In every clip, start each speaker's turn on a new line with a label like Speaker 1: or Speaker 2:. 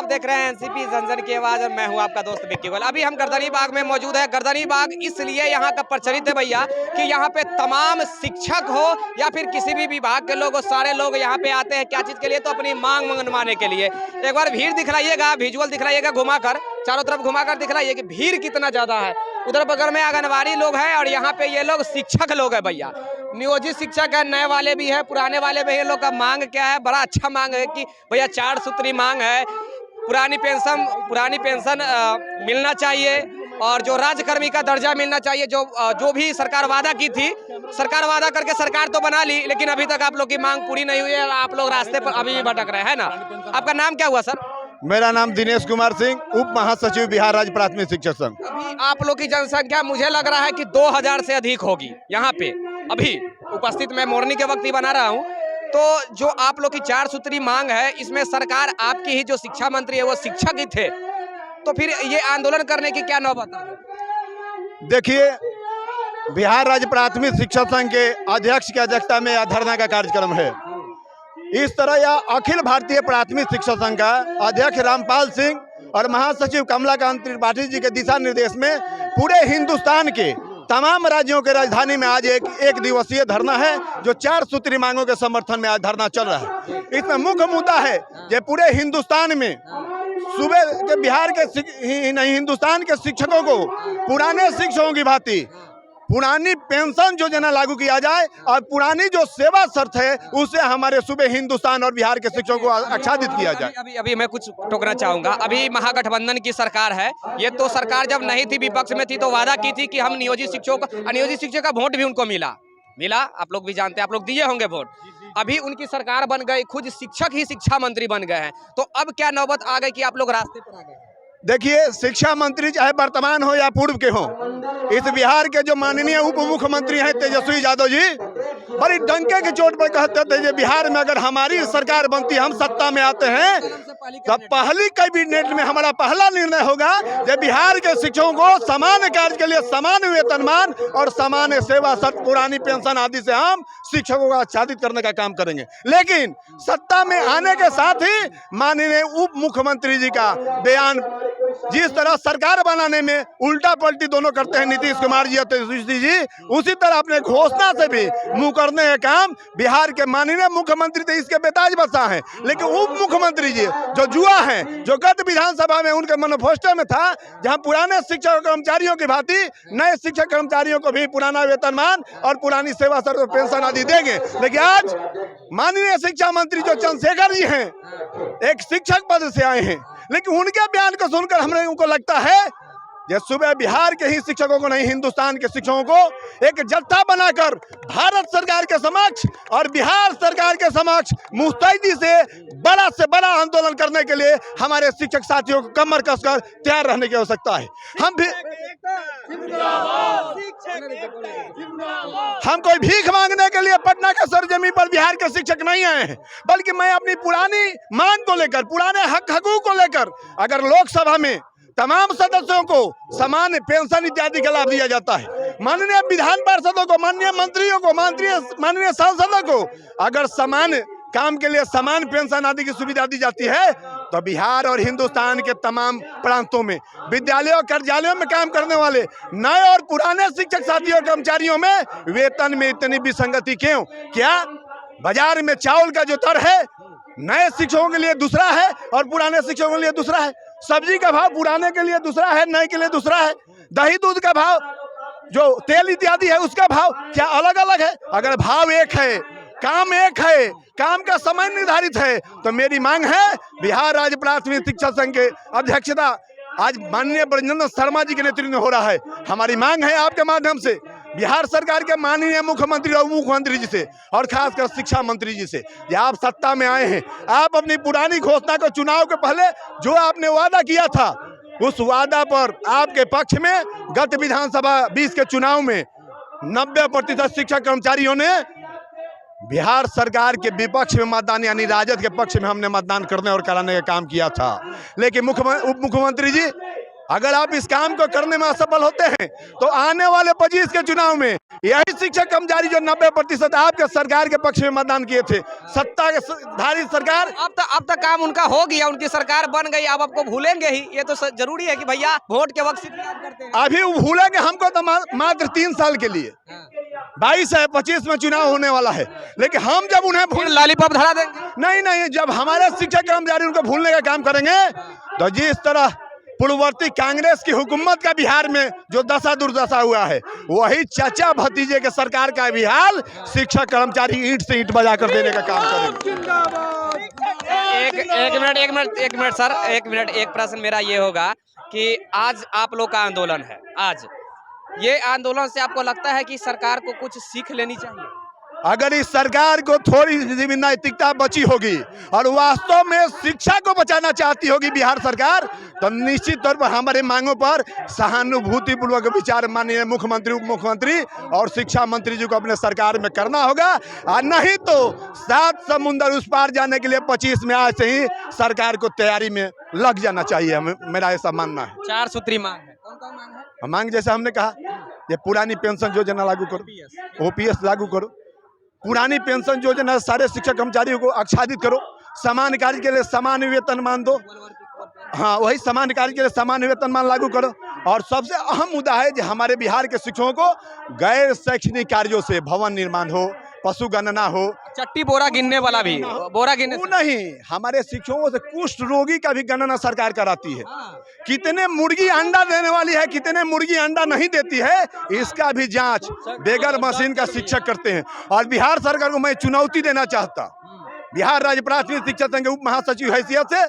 Speaker 1: देख रहे हैं एनसीपी जनजन की आवाज और मैं हूं आपका दोस्त विक्की गोयल। अभी हम गर्दनी बाग में मौजूद है। गर्दनी बाग इसलिए यहाँ का प्रचलित है भैया कि यहाँ पे तमाम शिक्षक हो या फिर किसी भी विभाग के लोग हो, सारे लोग यहाँ पे आते हैं। क्या चीज के लिए? तो अपनी मांग मनवाने के लिए। एक बार भीड़ दिखलाइएगा, विजुअल दिखलाइएगा घुमाकर, चारों तरफ घुमाकर दिखलाइए कि भीड़ कितना ज्यादा है। उधर बगल में आंगनबाड़ी लोग हैं और यहाँ पे ये लोग शिक्षक लोग है भैया, नियोजित शिक्षक है, नए वाले भी है, पुराने वाले भी। ये लोग का मांग क्या है? बड़ा अच्छा मांग है कि भैया 4 सूत्री मांग है। पुरानी पेंशन मिलना चाहिए और जो राज्यकर्मी का दर्जा मिलना चाहिए। जो भी सरकार वादा की थी, सरकार वादा करके सरकार तो बना ली, लेकिन अभी तक आप लोग की मांग पूरी नहीं हुई है। आप लोग रास्ते पर अभी भी भटक रहे हैं ना। आपका नाम क्या हुआ सर?
Speaker 2: मेरा नाम दिनेश कुमार सिंह, उप महासचिव बिहार राज्य प्राथमिक शिक्षक संघ।
Speaker 1: अभी आप लोग की जनसंख्या मुझे लग रहा है कि 2000 से अधिक होगी यहाँ पे। अभी उपस्थित मैं मोरनी के वक्त ही बना रहा हूँ। तो जो आप लोग की 4 सूत्री मांग है, इसमें सरकार आपकी ही जो शिक्षा मंत्री है वो शिक्षक ही थे, तो फिर ये आंदोलन करने की क्या नौबत है?
Speaker 2: देखिए, बिहार राज्य प्राथमिक शिक्षक संघ के अध्यक्ष की अध्यक्षता में यह धरना का कार्यक्रम है। इस तरह यह अखिल भारतीय प्राथमिक शिक्षक संघ का अध्यक्ष रामपाल सिंह और महासचिव कमलाकांत त्रिपाठी जी के दिशा निर्देश में पूरे हिंदुस्तान के तमाम राज्यों के राजधानी में आज एक दिवसीय धरना है, जो 4 सूत्री मांगों के समर्थन में आज धरना चल रहा है। इसमें मुख्य मुद्दा है कि पूरे हिंदुस्तान में सूबे के बिहार के नहीं, हिंदुस्तान के शिक्षकों को पुराने शिक्षकों की भांति पुरानी पेंशन योजना लागू किया जाए और पुरानी जो सेवा शर्त है उसे हमारे सूबे हिंदुस्तान और बिहार के शिक्षकों को आच्छादित किया जाए।
Speaker 1: अभी मैं कुछ टोकना चाहूंगा। अभी महागठबंधन की सरकार है। ये तो सरकार जब नहीं थी, विपक्ष में थी, तो वादा की थी कि हम नियोजित शिक्षकों का वोट भी उनको मिला। आप लोग भी जानते हैं, आप लोग दिए होंगे वोट। अभी उनकी सरकार बन गई, खुद शिक्षक ही शिक्षा मंत्री बन गए हैं, तो अब क्या नौबत आ गई कि आप लोग रास्ते पर आ गए?
Speaker 2: देखिए, शिक्षा मंत्री चाहे वर्तमान हो या पूर्व के हो, इस बिहार के जो माननीय उप मुख्यमंत्री हैं तेजस्वी यादव जी, बड़ी डंके की चोट पर कहते थे कि बिहार में अगर हमारी सरकार बनती, हम सत्ता में आते हैं, तब पहली कैबिनेट में हमारा पहला निर्णय होगा कि बिहार के शिक्षकों को समान कार्य के लिए समान वेतनमान और समान सेवा शर्त, पुरानी पेंशन आदि से हम शिक्षकों को आच्छादित करने का काम करेंगे। लेकिन सत्ता में आने के साथ ही माननीय उप मुख्यमंत्री जी का बयान, जिस तरह सरकार बनाने में उल्टा पलटी दोनों करते हैं नीतीश कुमार जी और तेजस्वी जी, उसी तरह अपने घोषणा से भी मुंह करने का काम बिहार के माननीय मुख्यमंत्री थे, इसके बेताज बसा है। लेकिन उप मुख्यमंत्री जी जो जुआ है, जो गत विधानसभा में उनके मैनिफेस्टो में था, जहां पुराने शिक्षक कर्मचारियों की भांति नए शिक्षक कर्मचारियों को भी पुराना वेतनमान और पुरानी सेवा शर्त और पेंशन आदि देंगे। लेकिन आज माननीय शिक्षा मंत्री जो चंद्रशेखर जी हैं, एक शिक्षक पद से आए हैं, लेकिन उनके बयान को सुनकर हमें उनको लगता है कि सुबह बिहार के ही शिक्षकों को नहीं, हिंदुस्तान के शिक्षकों को एक जत्था बनाकर भारत सरकार के समक्ष और बिहार सरकार के समक्ष मुस्तैदी से बड़ा आंदोलन करने के लिए हमारे शिक्षक साथियों को कमर कसकर तैयार रहने की आवश्यकता है। हम कोई भीख मांगने के लिए पटना के सरजमी पर बिहार के शिक्षक नहीं आए हैं, बल्कि मैं अपनी पुरानी मांग को लेकर, पुराने हकूक को लेकर, अगर लोकसभा में तमाम सदस्यों को समान पेंशन इत्यादि का लाभ दिया जाता है, माननीय विधान पार्षदों को, माननीय मंत्रियों को, माननीय सांसदों को अगर समान काम के लिए समान पेंशन आदि की सुविधा दी जाती है, तो बिहार और हिंदुस्तान के तमाम प्रांतों में विद्यालयों कार्यालयों में काम करने वाले नए और पुराने शिक्षक साथियों कर्मचारियों में वेतन में इतनी विसंगति क्यों? क्या बाजार में चावल का जो दर है नए शिक्षकों के लिए दूसरा है और पुराने शिक्षकों के लिए दूसरा है, सब्जी का भाव पुराने के लिए दूसरा है, नए के लिए दूसरा है, दही दूध का भाव, जो तेल इत्यादि है उसका भाव क्या अलग अलग है? अगर भाव एक है, काम एक है, काम का समय निर्धारित है, तो मेरी मांग है बिहार राज्य प्राथमिक शिक्षक संघ के अध्यक्षता आज माननीय ब्रजेंद्र शर्मा जी के नेतृत्व में हो रहा है। हमारी मांग है आपके माध्यम से बिहार सरकार के माननीय मुख्यमंत्री और मुख्यमंत्री जी से और खासकर शिक्षा मंत्री जी से, आप सत्ता में आए हैं, आप अपनी पुरानी घोषणा को चुनाव के पहले जो आपने वादा किया था, उस वादा पर आपके पक्ष में गत विधानसभा 20 के चुनाव में 90% शिक्षक कर्मचारियों ने बिहार सरकार के विपक्ष में मतदान, यानी राजद के पक्ष में हमने मतदान करने और कराने का काम किया था। लेकिन उप मुख्यमंत्री जी अगर आप इस काम को करने में असफल होते हैं तो आने वाले 25 के चुनाव में यही शिक्षक कर्मचारी जो 90% आपके सरकार के पक्ष में मतदान किए थे, सत्ता के धारी सरकार,
Speaker 1: अब तक काम उनका हो गया, उनकी सरकार बन गई, अब आपको भूलेंगे ही। ये तो जरूरी है कि भैया वोट के वक्त सिर्फ याद करते हैं।
Speaker 2: अभी वो भूलेंगे हमको तो मात्र 3 साल के लिए। 22 है, 25 में चुनाव होने वाला है, लेकिन हम जब उन्हें
Speaker 1: फिर लॉलीपॉप धरा देंगे।
Speaker 2: नहीं, जब हमारे शिक्षक कर्मचारी उनको भूलने का काम करेंगे तो जिस तरह पूर्ववर्ती कांग्रेस की हुकूमत का बिहार में जो दशा दुर्दशा हुआ है, वही चाचा भतीजे के सरकार का भी हाल शिक्षक कर्मचारी ईंट से ईंट बजा कर देने का काम करेंगे।
Speaker 1: एक मिनट सर, एक प्रश्न मेरा ये होगा कि आज आप लोग का आंदोलन है, आज ये आंदोलन से आपको लगता है कि सरकार को कुछ सीख लेनी चाहिए?
Speaker 2: अगर इस सरकार को थोड़ी नैतिकता बची होगी और वास्तव में शिक्षा को बचाना चाहती होगी बिहार सरकार, तो निश्चित तौर पर हमारे मांगों पर सहानुभूतिपूर्वक विचार माननीय मुख्यमंत्री, उप मुख्यमंत्री और शिक्षा मंत्री जी को अपने सरकार में करना होगा। और नहीं तो 7 समुंदर उस पार जाने के लिए 25 में आज से ही सरकार को तैयारी में लग जाना चाहिए। मेरा ऐसा मानना है।
Speaker 1: 4 सूत्री मांग है। कौन मांग है?
Speaker 2: मांग जैसा हमने कहा, ये पुरानी पेंशन योजना लागू करो, OPS लागू करो, पुरानी पेंशन योजना सारे शिक्षक कर्मचारियों को आच्छादित करो, समान कार्य के लिए समान वेतनमान दो, हाँ वही समान कार्य के लिए समान वेतनमान लागू करो। और सबसे अहम मुद्दा है कि हमारे बिहार के शिक्षकों को गैर शैक्षणिक कार्यों से भवन निर्माण हो, पशु गणना हो,
Speaker 1: चट्टी बोरा गिनने वाला भी बोरा गिनने
Speaker 2: नहीं, हमारे शिक्षकों से कुष्ठ रोगी का भी गणना सरकार कराती है। कितने मुर्गी अंडा देने वाली है, कितने मुर्गी अंडा नहीं देती है, इसका भी जांच बेगर मशीन का शिक्षक करते हैं। और बिहार सरकार को मैं चुनौती देना चाहता, बिहार राज्य प्राथमिक शिक्षा संघ के उप महासचिव हैसियत से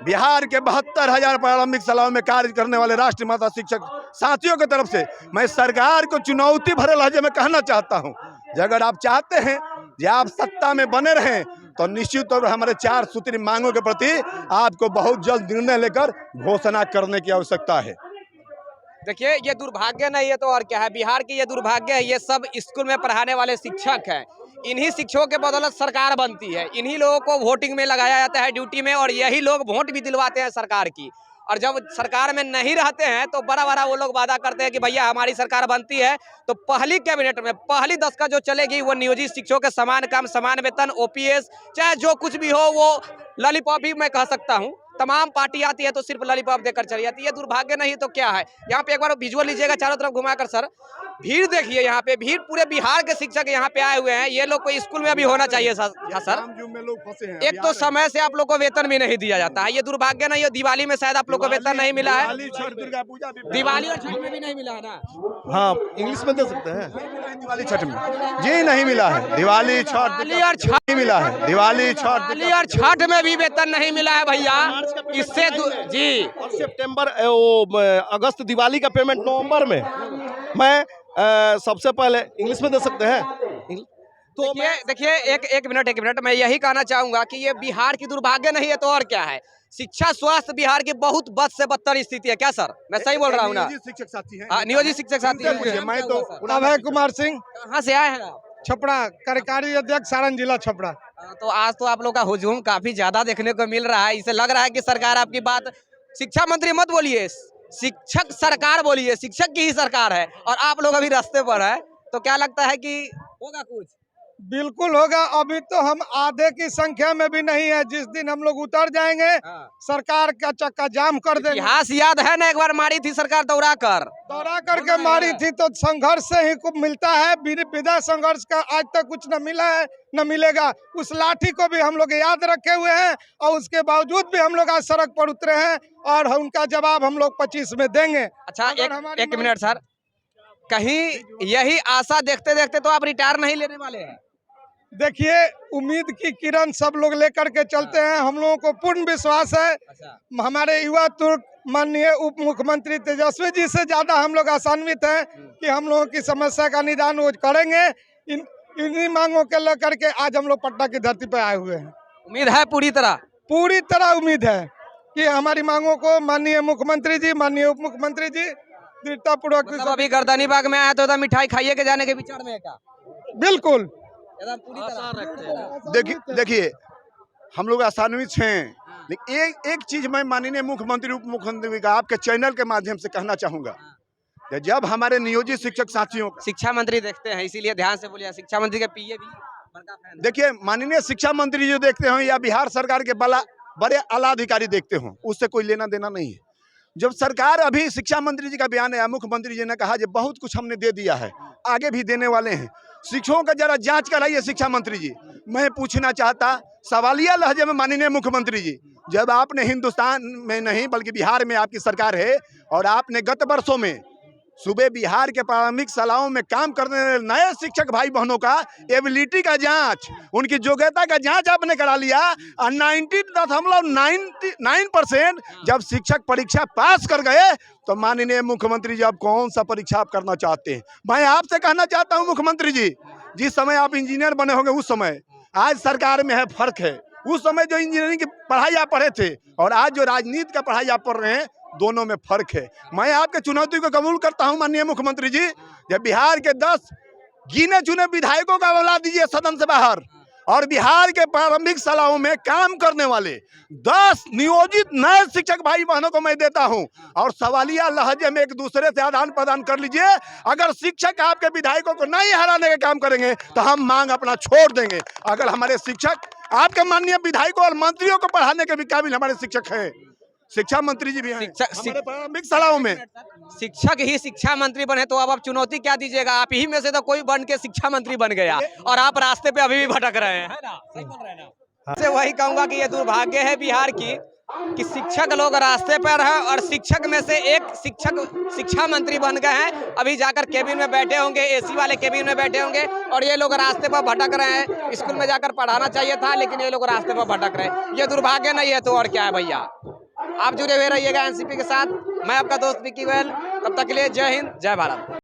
Speaker 2: बिहार के 72,000 प्रारंभिक शालाओं में कार्य करने वाले राष्ट्रीय माता शिक्षक साथियों की तरफ से मैं सरकार को चुनौती भरे लहजे में कहना चाहता हूं, अगर आप चाहते हैं कि आप सत्ता में बने रहें तो निश्चित तौर पर हमारे 4 सूत्री मांगों के प्रति आपको बहुत जल्द निर्णय लेकर घोषणा करने की आवश्यकता है।
Speaker 1: देखिए, ये दुर्भाग्य नहीं है तो और क्या है, बिहार की ये दुर्भाग्य है। ये सब स्कूल में पढ़ाने वाले शिक्षक हैं, इन्हीं शिक्षकों के बदौलत सरकार बनती है, इन्हीं लोगों को वोटिंग में लगाया जाता है ड्यूटी में, और यही लोग वोट भी दिलवाते हैं सरकार की। और जब सरकार में नहीं रहते हैं तो बड़ा बड़ा वो लोग वादा करते हैं कि भैया हमारी सरकार बनती है तो पहली कैबिनेट में पहली दशका जो चलेगी वो नियोजित शिक्षकों के समान काम, समान वेतन, OPS, चाहे जो कुछ भी हो, वो लॉलीपॉप भी मैं कह सकता हूँ। तमाम पार्टी आती है तो सिर्फ लॉलीपॉप देकर चली जाती है। दुर्भाग्य नहीं तो क्या है। यहाँ पे एक बार विजुअल लीजिएगा चारों तरफ घुमाकर सर, भीड़ देखिए, यहाँ पे भीड़, पूरे बिहार के शिक्षक यहाँ पे आए हुए हैं। ये लोग को स्कूल में अभी होना चाहिए सर। एक तो समय से आप लोग को वेतन भी नहीं दिया जाता है, ये दुर्भाग्य नहीं है। दिवाली में शायद आप लोग को वेतन नहीं मिला है, दिवाली और छठ में भी नहीं मिला है ना?
Speaker 2: हाँ, इंग्लिश में दे सकते हैं, दिवाली छठ में जी नहीं मिला है, दिवाली छठ और छठ नहीं मिला है, दिवाली
Speaker 1: छठ में भी वेतन नहीं मिला है भैया। इससे जी,
Speaker 3: और सितंबर अगस्त दिवाली का पेमेंट नवंबर में। मैं सबसे पहले इंग्लिश में दे सकते हैं
Speaker 1: तो देखिए एक मिनट मैं यही कहना चाहूंगा कि ये बिहार की दुर्भाग्य नहीं है तो और क्या है। शिक्षा स्वास्थ्य बिहार की बहुत बद से बदतर स्थिति है। क्या सर, मैं सही बोल रहा हूँ ना?
Speaker 2: शिक्षक साथी हैं,
Speaker 1: नियोजित शिक्षक साथी हैं।
Speaker 2: मैं तो
Speaker 4: अभय कुमार सिंह,
Speaker 1: कहाँ से आए हैं आप?
Speaker 4: छपरा, कार्यकारी अध्यक्ष सारण जिला छपरा।
Speaker 1: तो आज तो आप लोग का हुजूम काफी ज्यादा देखने को मिल रहा है। इसे लग रहा है कि सरकार आपकी बात, शिक्षा मंत्री मत बोलिए, शिक्षक सरकार बोलिए, शिक्षक की ही सरकार है और आप लोग अभी रास्ते पर है, तो क्या लगता है कि होगा कुछ?
Speaker 4: बिल्कुल होगा। अभी तो हम आधे की संख्या में भी नहीं है। जिस दिन हम लोग उतर जाएंगे सरकार का चक्का जाम कर देंगे।
Speaker 1: इतिहास याद है ना, एक बार मारी थी सरकार दौड़ा करके
Speaker 4: मारी थी, तो संघर्ष से ही कुछ मिलता है। बिना संघर्ष का आज तक कुछ न मिला है, न मिलेगा। उस लाठी को भी हम लोग याद रखे हुए हैं और उसके बावजूद भी हम लोग आज सड़क पर उतरे हैं और उनका जवाब हम लोग 25 में देंगे।
Speaker 1: अच्छा, एक मिनट सर, कहीं यही आशा देखते देखते तो आप रिटायर नहीं लेने वाले हैं?
Speaker 4: देखिए, उम्मीद की किरण सब लोग लेकर के चलते हैं। हम लोगों को पूर्ण विश्वास है। हमारे युवा तुर्क माननीय उप मुख्यमंत्री तेजस्वी जी से ज्यादा हम लोग आशान्वित हैं कि हम लोगों की समस्या का निदान वो करेंगे। इन्हीं मांगों के लेकर के आज हम लोग पटना की धरती पर आए हुए हैं।
Speaker 1: उम्मीद है पूरी तरह
Speaker 4: उम्मीद है कि हमारी मांगों को माननीय मुख्यमंत्री जी, माननीय उप मुख्यमंत्री जी दृढ़ता पूर्वक।
Speaker 1: मतलब अभी गर्दनी बाग में आया तो मिठाई खाइए के जाने के विचार में है क्या?
Speaker 4: बिल्कुल।
Speaker 2: देखिए हम लोग आशान्वित हैं लेकिन एक चीज मैं माननीय मुख्यमंत्री उप मुख्यमंत्री का आपके चैनल के माध्यम से कहना चाहूंगा कि जब हमारे नियोजित शिक्षक साथियों का
Speaker 1: शिक्षा मंत्री देखते हैं, इसीलिए ध्यान से बोलिए। शिक्षा मंत्री के पीए भी बड़का फैन है।
Speaker 2: देखिए माननीय शिक्षा मंत्री जो देखते हो या बिहार सरकार के बड़े आला अधिकारी देखते हो, उससे कोई लेना देना नहीं है। जब सरकार अभी शिक्षा मंत्री जी का बयान है, मुख्यमंत्री जी ने कहा कि बहुत कुछ हमने दे दिया है, आगे भी देने वाले हैं। शिक्षकों का जरा जांच कराइए शिक्षा मंत्री जी। मैं पूछना चाहता सवालिया लहजे में माननीय मुख्यमंत्री जी, जब आपने हिंदुस्तान में नहीं बल्कि बिहार में आपकी सरकार है और आपने गत वर्षों में सूबे बिहार के प्रारंभिक शालाओं में काम करने वाले नए शिक्षक भाई बहनों का एबिलिटी का जांच, उनकी योग्यता का जांच आपने करा लिया और 90.99% जब शिक्षक परीक्षा पास कर गए तो माननीय मुख्यमंत्री जी अब कौन सा परीक्षा आप करना चाहते हैं? मैं आपसे कहना चाहता हूं मुख्यमंत्री जी, जिस समय आप इंजीनियर बने होंगे उस समय आज सरकार में है, फर्क है। उस समय जो इंजीनियरिंग की पढ़ाई आप पढ़े थे और आज जो राजनीति का पढ़ाई आप पढ़ रहे हैं, दोनों में फर्क है। मैं आपके चुनौती को कबूल करता हूं माननीय मुख्यमंत्री जी। जब बिहार के 10 गिने चुने विधायकों का बुला दीजिए सदन से बाहर और बिहार के प्रारंभिक शालाओं में काम करने वाले 10 नियोजित नए शिक्षक भाई बहनों को मैं देता हूं और सवालिया लहजे में एक दूसरे से आदान प्रदान कर लीजिए। अगर शिक्षक आपके विधायकों को नहीं हराने का काम करेंगे तो हम मांग अपना छोड़ देंगे। अगर हमारे शिक्षक आपके माननीय विधायकों और मंत्रियों को पढ़ाने के भी काबिल हमारे शिक्षक हैं, शिक्षा मंत्री जी भी हैं हमारे प्रारंभिक शालाओं में।
Speaker 1: शिक्षक ही शिक्षा मंत्री बने तो अब आप चुनौती क्या दीजिएगा? आप ही में से तो कोई बन के शिक्षा मंत्री बन गया और आप रास्ते पे अभी भी भटक रहे हैं, है ना? सही बोल रहे हैं ना? से वही कहूंगा कि ये दुर्भाग्य है बिहार की कि शिक्षक लोग रास्ते पर है और शिक्षक में से एक शिक्षक शिक्षा मंत्री बन गए हैं। अभी जाकर केबिन में बैठे होंगे, एसी वाले केबिन में बैठे होंगे और ये लोग रास्ते पर भटक रहे हैं। स्कूल में जाकर पढ़ाना चाहिए था लेकिन ये लोग रास्ते पर भटक रहे हैं। ये दुर्भाग्य नहीं है तो और क्या है भैया। आप जुड़े हुए रहिएगा एनसीपी के साथ। मैं आपका दोस्त विक्की गोयल। तब तक के लिए जय हिंद, जय भारत।